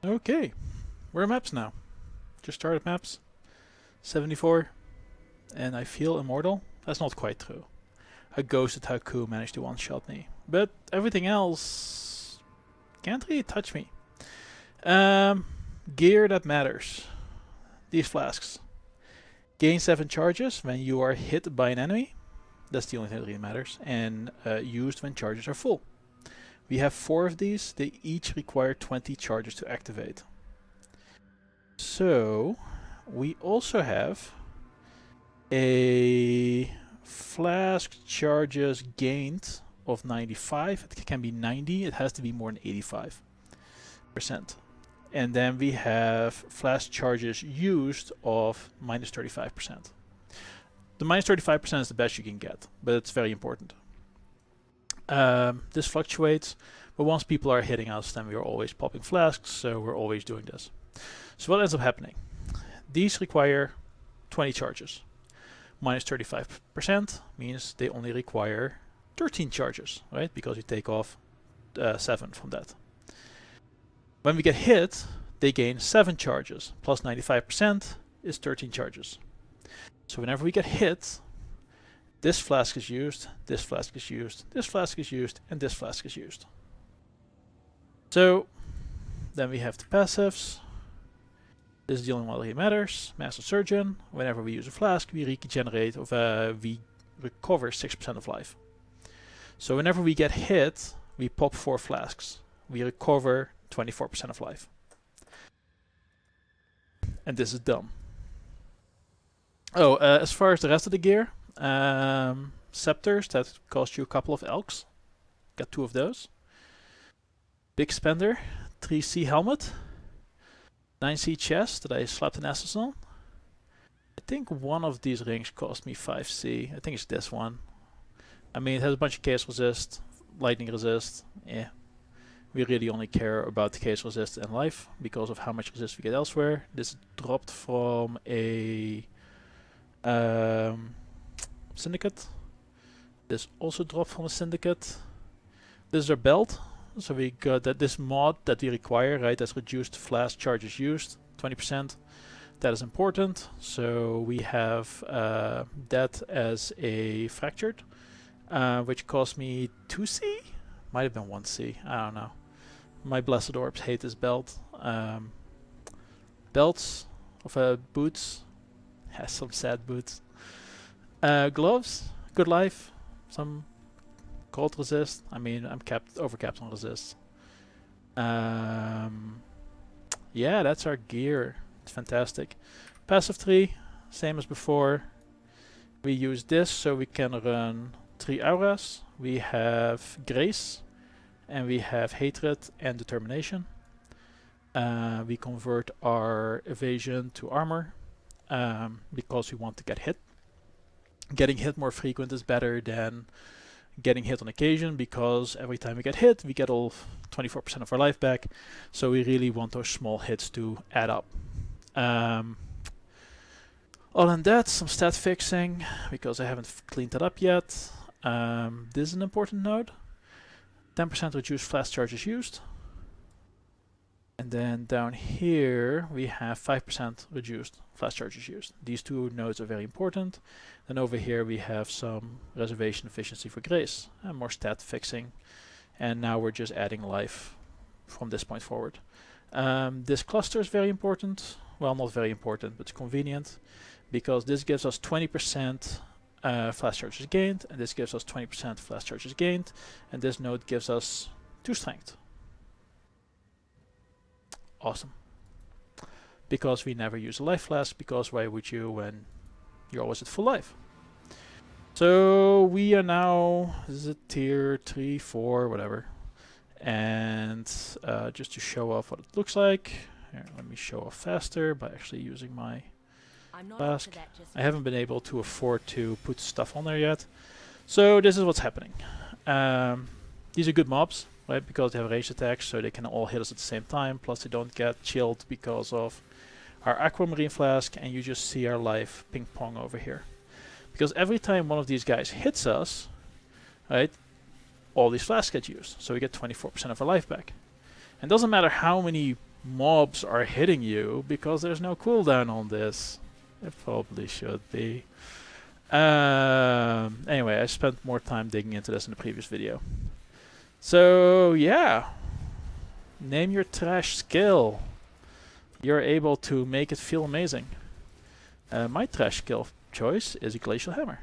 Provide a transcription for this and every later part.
Okay, we're maps now. Just started maps. 74, and I feel immortal. That's not quite true. A ghosted Haku managed to one-shot me, but everything else can't really touch me. Gear that matters. These flasks. Gain 7 charges when you are hit by an enemy. That's the only thing that really matters. And used when charges are full. We have 4 of these. They each require 20 charges to activate. So, we also have a flask charges gained of 95. It can be 90. It has to be more than 85%. And then we have flask charges used of minus 35%. The minus 35% is the best you can get, but it's very important. This fluctuates, but once people are hitting us, then we are always popping flasks, so we're always doing this. So what ends up happening? These require 20 charges. Minus 35% means they only require 13 charges, right? Because you take off 7 from that. When we get hit, they gain 7 charges. Plus 95% is 13 charges. So whenever we get hit, this flask is used, this flask is used, this flask is used, and this flask is used. So then we have the passives. This is the only one that really matters. Master Surgeon. Whenever we use a flask, we regenerate, we recover 6% of life. So whenever we get hit, we pop 4 flasks. We recover 24% of life. And this is dumb. Oh, as far as the rest of the gear, scepters that cost you a couple of elks. Got 2 of those. Big spender, 3C helmet, 9C chest that I slapped an Estus on. I think one of these rings cost me 5C. I think it's this one. I mean, it has a bunch of case resist, lightning resist. Yeah. We really only care about the case resist in life because of how much resist we get elsewhere. This dropped from a syndicate. This also dropped from a syndicate. This is our belt. So we got that this mod that we require, right? That's reduced flask charges used, 20%. That is important. So we have that as a fractured, which cost me 2C? Might have been 1C. I don't know. My blessed orbs hate this belt. Belts of boots. Has some sad boots. Gloves, good life. Some cold resist. I mean, I'm overcapped on resist. Yeah, that's our gear. It's fantastic. Passive 3, same as before. We use this so we can run 3 auras. We have Grace, and we have Hatred and Determination. We convert our evasion to armor because we want to get hit. Getting hit more frequent is better than getting hit on occasion, because every time we get hit, we get all 24% of our life back. So we really want those small hits to add up. Other than that, some stat fixing, because I haven't cleaned that up yet. This is an important node. 10% reduced flask charges used. And then down here, we have 5% reduced flask charges used. These 2 nodes are very important. Then over here, we have some reservation efficiency for Grace and more stat fixing. And now we're just adding life from this point forward. This cluster is very important. Well, not very important, but it's convenient, because this gives us 20% flask charges gained, and this gives us 20% flask charges gained, and this node gives us 2 strength. Awesome. Because we never use a life flask, because why would you when you're always at full life? So we are now, this is a tier 3, 4, whatever. And just to show off what it looks like, here, let me show off faster by actually using my flask. I haven't been able to afford to put stuff on there yet. So this is what's happening. These are good mobs, right? Because they have ranged attacks, so they can all hit us at the same time. Plus they don't get chilled because of our aquamarine flask, and you just see our life ping pong over here. Because every time one of these guys hits us, right, all these flasks get used. So we get 24% of our life back. And it doesn't matter how many mobs are hitting you because there's no cooldown on this. It probably should be. Anyway, I spent more time digging into this in the previous video. So yeah, name your trash skill. You're able to make it feel amazing. My trash skill choice is a glacial hammer.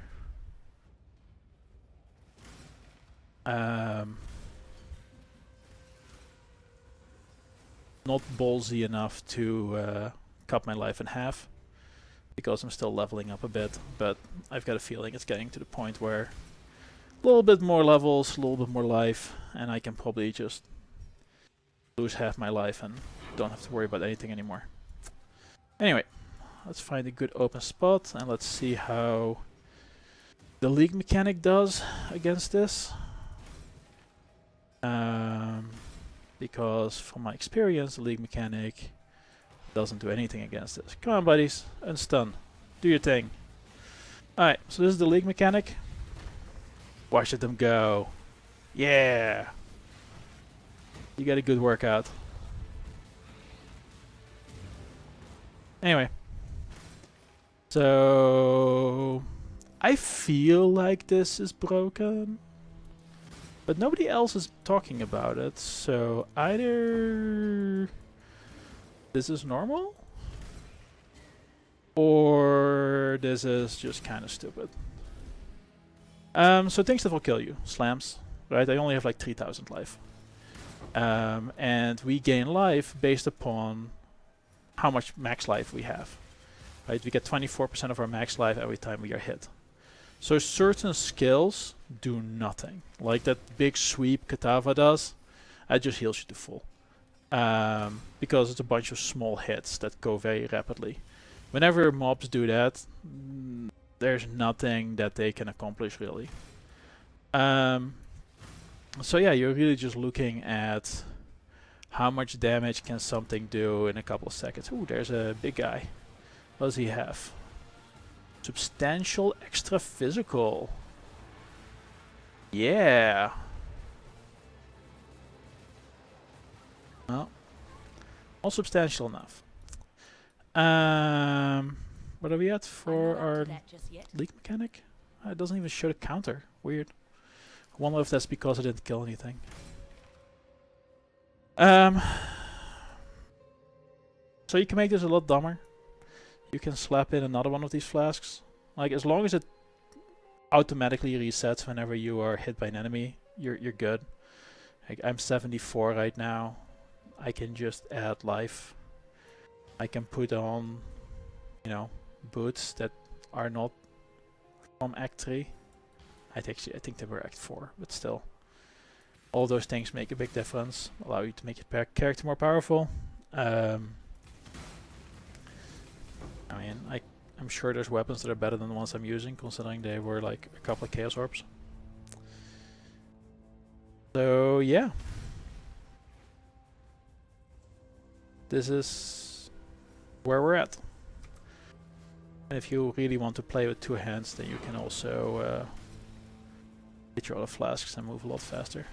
Not ballsy enough to cut my life in half, because I'm still leveling up a bit, but I've got a feeling it's getting to the point where a little bit more levels, a little bit more life, and I can probably just lose half my life and don't have to worry about anything anymore. Anyway, let's find a good open spot and let's see how the league mechanic does against this. Because from my experience, the league mechanic doesn't do anything against this. Come on, buddies, unstun. Do your thing. Alright, so this is the league mechanic. Watch them go. Yeah! You get a good workout. Anyway. So I feel like this is broken, but nobody else is talking about it, so either this is normal or this is just kind of stupid. So things that will kill you. Slams, right? I only have like 3,000 life. And we gain life based upon how much max life we have. Right? We get 24% of our max life every time we are hit. So certain skills do nothing. Like that big sweep Katava does, that just heals you to full. Because it's a bunch of small hits that go very rapidly. Whenever mobs do that, there's nothing that they can accomplish really. So yeah, you're really just looking at how much damage can something do in a couple of seconds. Ooh, there's a big guy. What does he have? Substantial extra physical. Yeah. Well, all substantial enough. What are we at for our league mechanic? It doesn't even show the counter. Weird. I wonder if that's because I didn't kill anything. So you can make this a lot dumber. You can slap in another one of these flasks. Like, as long as it automatically resets whenever you are hit by an enemy, you're good. Like, I'm 74 right now. I can just add life. I can put on, you know, boots that are not from Act 3. I think they were Act 4, but still. All those things make a big difference. Allow you to make your character more powerful. I mean, I'm sure there's weapons that are better than the ones I'm using, considering they were like a couple of Chaos Orbs. So yeah. This is where we're at. And if you really want to play with two hands, then you can also get your other flasks and move a lot faster.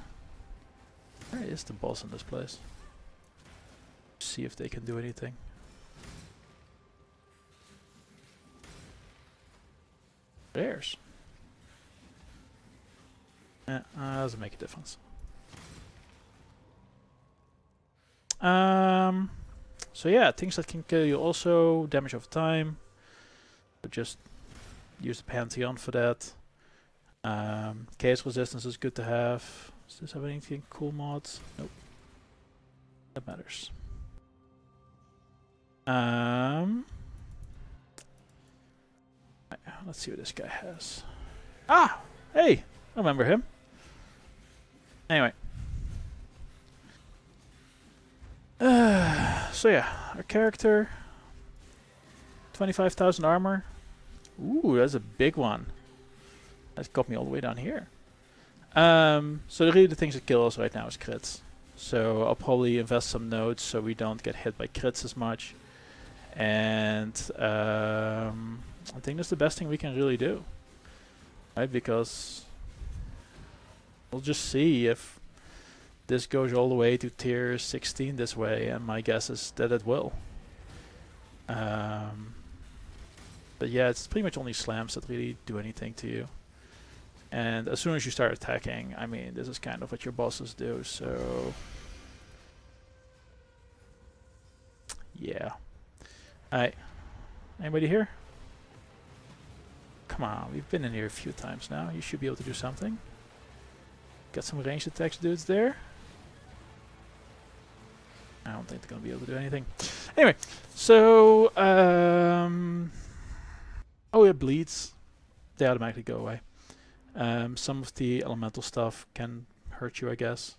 Where is the boss in this place? See if they can do anything. There's. Yeah, doesn't make a difference. So yeah, things that can kill you also, damage over time. But just use the Pantheon for that. Chaos resistance is good to have. Does this have anything cool mods? Nope. That matters. Let's see what this guy has. Ah! Hey! I remember him. Anyway. So yeah, our character. 25,000 armor. Ooh, that's a big one. That got me all the way down here. So really the things that kill us right now is crits. So I'll probably invest some nodes so we don't get hit by crits as much. And I think that's the best thing we can really do. Right, because we'll just see if This goes all the way to tier 16 this way, and my guess is that it will. But yeah, it's pretty much only slams that really do anything to you. And as soon as you start attacking, I mean, this is kind of what your bosses do, so... yeah. Alright. Anybody here? Come on, we've been in here a few times now. You should be able to do something. Got some ranged attacks dudes there. I don't think they're gonna be able to do anything. Anyway, so oh, it bleeds. They automatically go away. Some of the elemental stuff can hurt you, I guess.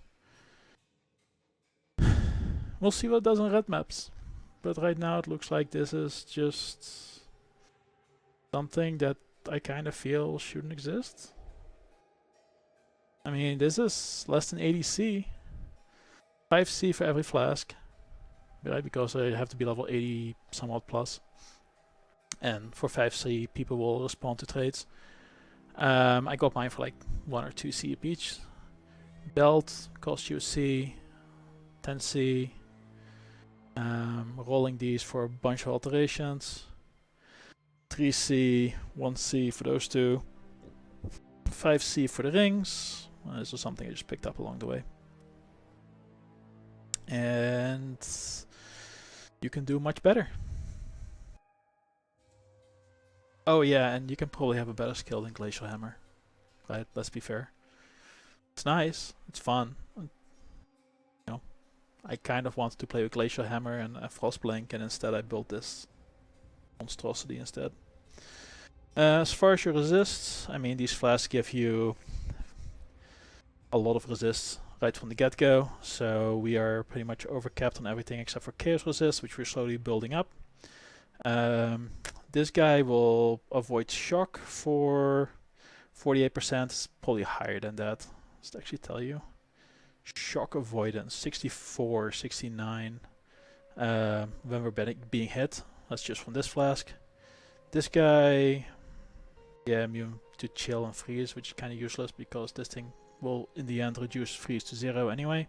We'll see what it does on red maps. But right now it looks like this is just something that I kind of feel shouldn't exist. I mean, this is less than 80C. 5C for every flask, right? Because I have to be level 80 somewhat plus. And for 5C, people will respond to trades. I got mine for like 1 or 2C each. Belt costs you a C, 10C. Rolling these for a bunch of alterations. 3C, 1C for those two. 5C for the rings. This was something I just picked up along the way. And you can do much better. Oh yeah, and you can probably have a better skill than Glacial Hammer. Right, let's be fair. It's nice, it's fun. You know, I kind of wanted to play with Glacial Hammer and Frostblink, and instead I built this monstrosity instead. As far as your resists, I mean, these flasks give you a lot of resists right from the get-go, so we are pretty much overcapped on everything except for Chaos Resist, which we're slowly building up. This guy will avoid shock for 48%, it's probably higher than that. Let's actually tell you. Shock avoidance, 64, 69 when we're being hit. That's just from this flask. This guy, yeah, immune to chill and freeze, which is kind of useless because this thing will in the end reduce freeze to 0 anyway.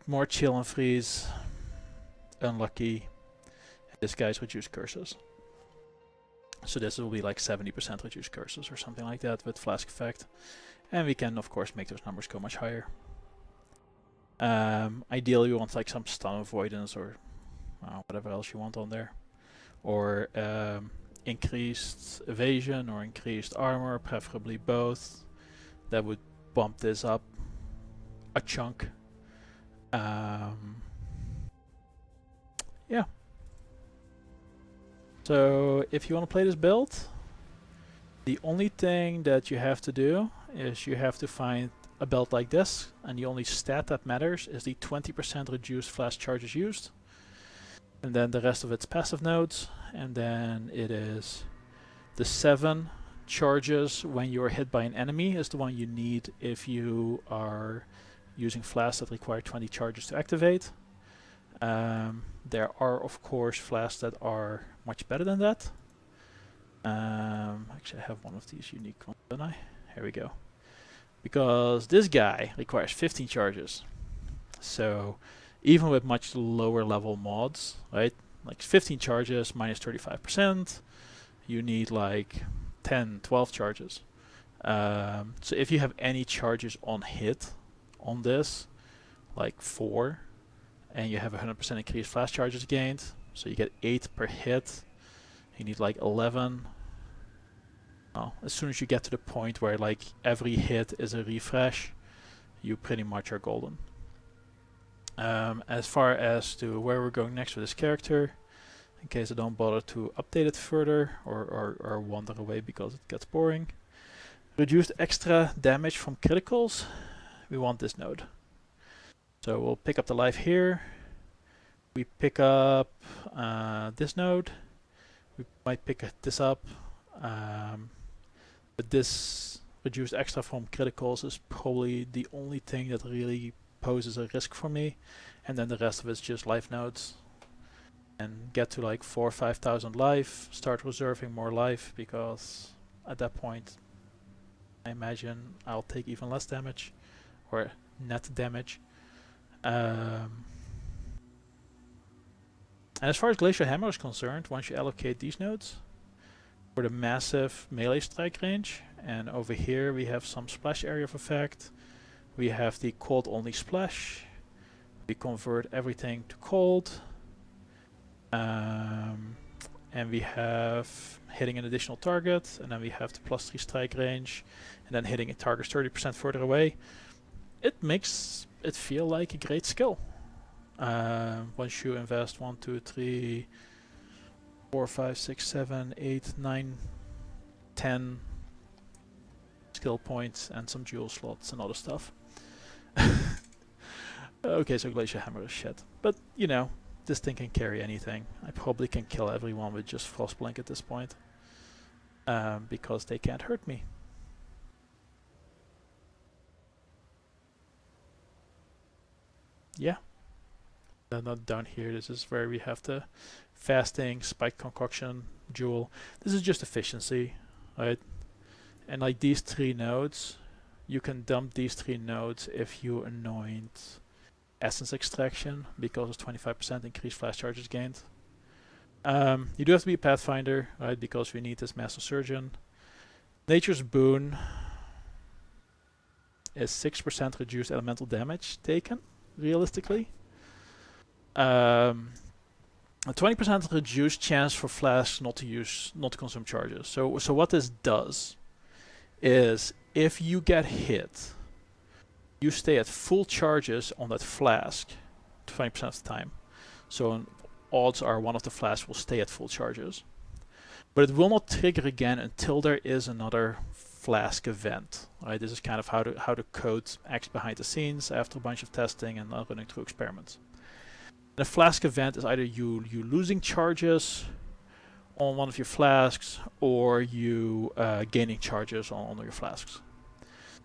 More chill and freeze. Unlucky. This guy's reduced curses. So this will be like 70% reduced curses or something like that with flask effect. And we can of course make those numbers go much higher. Ideally we want like some stun avoidance or whatever else you want on there. Or increased evasion or increased armor, preferably both. That would bump this up a chunk. Yeah. So if you want to play this build, the only thing that you have to do is you have to find a build like this, and the only stat that matters is the 20% reduced flash charges used. And then the rest of it's passive nodes, and then it is the 7 charges when you're hit by an enemy is the one you need if you are using flasks that require 20 charges to activate. There are of course flasks that are much better than that. Actually I have one of these unique ones, don't I? Here we go. Because this guy requires 15 charges. So even with much lower level mods, right? Like 15 charges minus 35%, you need like 10, 12 charges. So if you have any charges on hit on this, like 4, and you have 100% increased flash charges gained, so you get 8 per hit, you need like 11. Well, as soon as you get to the point where like every hit is a refresh, you pretty much are golden. As far as to where we're going next with this character, in case I don't bother to update it further or wander away because it gets boring. Reduced extra damage from criticals, we want this node. So we'll pick up the life here, we pick up this node, we might pick this up, but this reduced extra from criticals is probably the only thing that really poses a risk for me, and then the rest of it's just life nodes. And get to like 4,000 or 5,000 life, start reserving more life, because at that point I imagine I'll take even less damage. or net damage. And as far as Glacial Hammer is concerned, once you allocate these nodes for the massive melee strike range, and over here we have some splash area of effect, we have the cold only splash, we convert everything to cold, and we have hitting an additional target, and then we have the +3 strike range, and then hitting a target 30% further away. It makes it feel like a great skill. Once you invest 1, 2, 3, 4, 5, 6, 7, 8, 9, 10 skill points and some jewel slots and other stuff. Okay, so Glacial Hammer is shit. But, you know, this thing can carry anything. I probably can kill everyone with just Frostblink at this point. Because they can't hurt me. Yeah. Then not down here, this is where we have the fasting, spike concoction, jewel. This is just efficiency, right? And like these 3 nodes, you can dump these 3 nodes if you anoint essence extraction, because it's 25% increased flash charges gained. You do have to be a Pathfinder, right? Because we need this Master Surgeon. Nature's Boon is 6% reduced elemental damage taken, realistically. A 20% reduced chance for flasks not to consume charges. So what this does is, if you get hit, you stay at full charges on that flask 20% of the time. So odds are one of the flasks will stay at full charges. But it will not trigger again until there is another flask event. Right? This is kind of how the code acts behind the scenes after a bunch of testing and running through experiments. And a flask event is either you losing charges on one of your flasks, or you gaining charges on one of your flasks.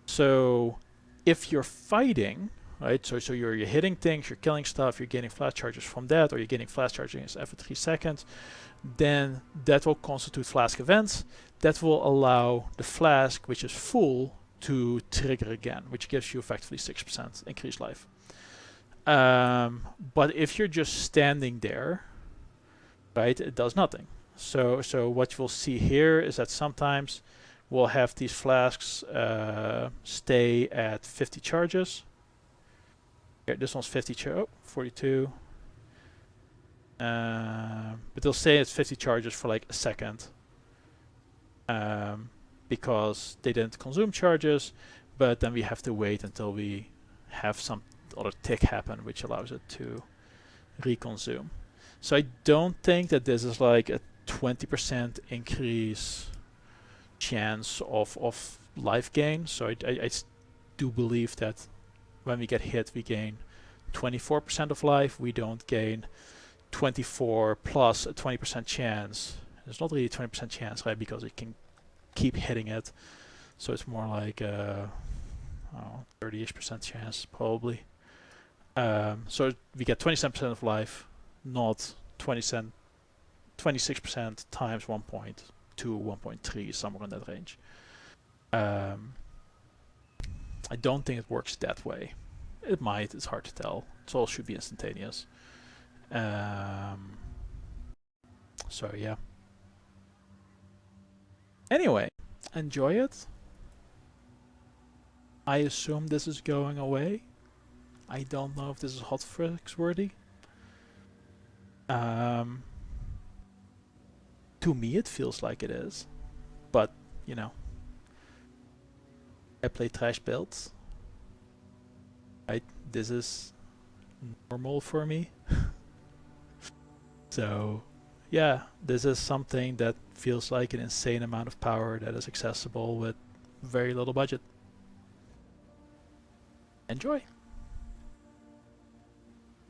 So if you're fighting, right, so you're hitting things, you're killing stuff, you're gaining flash charges from that, or you're gaining flash charges every 3 seconds, then that will constitute flask events. That will allow the flask, which is full, to trigger again, which gives you effectively 6% increased life. But if you're just standing there, right, it does nothing. So what you'll see here is that sometimes we'll have these flasks stay at 50 charges. Here, this one's 42. But they'll stay at 50 charges for like a second. Because they didn't consume charges, but then we have to wait until we have some other tick happen, which allows it to reconsume. So I don't think that this is like a 20% increase chance of life gain. So I do believe that when we get hit, we gain 24% of life. We don't gain 24 plus a 20% chance. There's not really a 20% chance, right? Because it can keep hitting it. So it's more like 30-ish% chance, probably. So we get 27% of life, not 26% times 1.2, 1.3, somewhere in that range. I don't think it works that way. It might, it's hard to tell. It all should be instantaneous. So yeah. Anyway, enjoy it. I assume this is going away. I don't know if this is hotfix worthy. To me it feels like it is. But, you know, I play trash builds. This is normal for me. So, yeah, this is something that feels like an insane amount of power that is accessible with very little budget. Enjoy!